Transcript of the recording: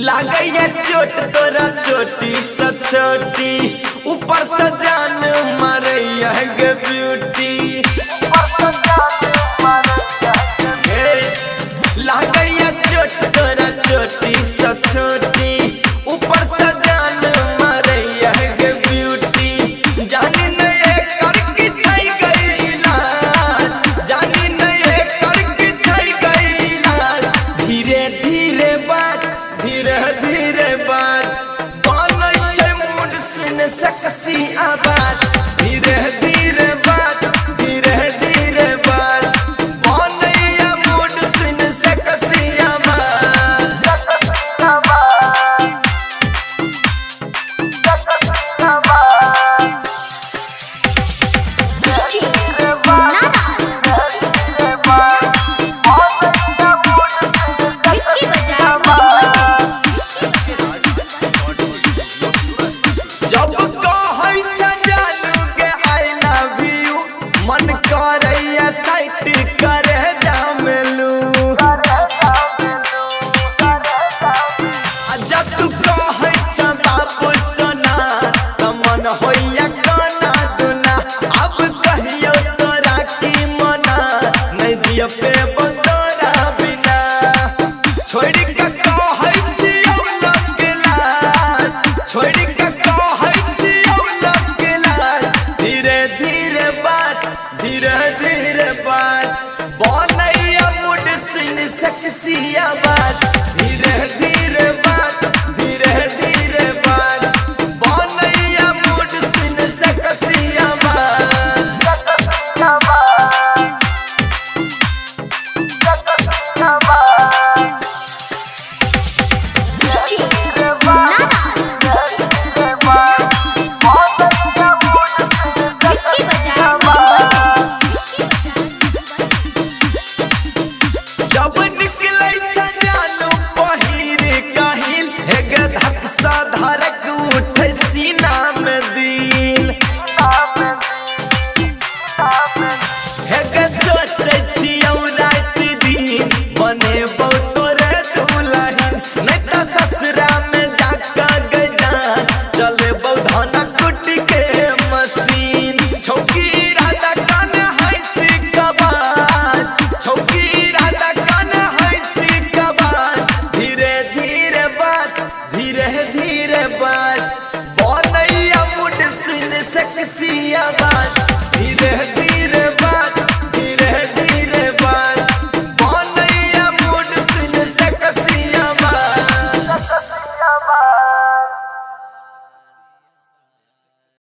लागैया चोट तोरा चोटी स छोटी ऊपर से जान मारैया गे ब्यूटी लागैया चोट तोरा चोटी स छोटी ऊपर से जान मारैया गे ब्यूटी जानी नहीं कर की छई गईला जानी नहीं कर की छई गईला धीरे धीरे बाज धीरे धीरे बाज बोलै छै मूड सुन सकसी आवाज धीरे धीरे बाज धीरे धीरे बाज बोलै मूड सुन सकसी आवाज जब कहै छ जानू के आई लव यू मन करैया साइट करे जामेलू जब तू कहै छ बाबू सोना त मन होइया काना दुना अब कहियो तोरा की मना नहीं जिय पे तोरा बिना छोड़ के कहै छी लगला छोड़ के कहै छी लगला धीरे धीरे बाज धीरे धीरे बाज बोलैया मुड सुन सकसी आवाज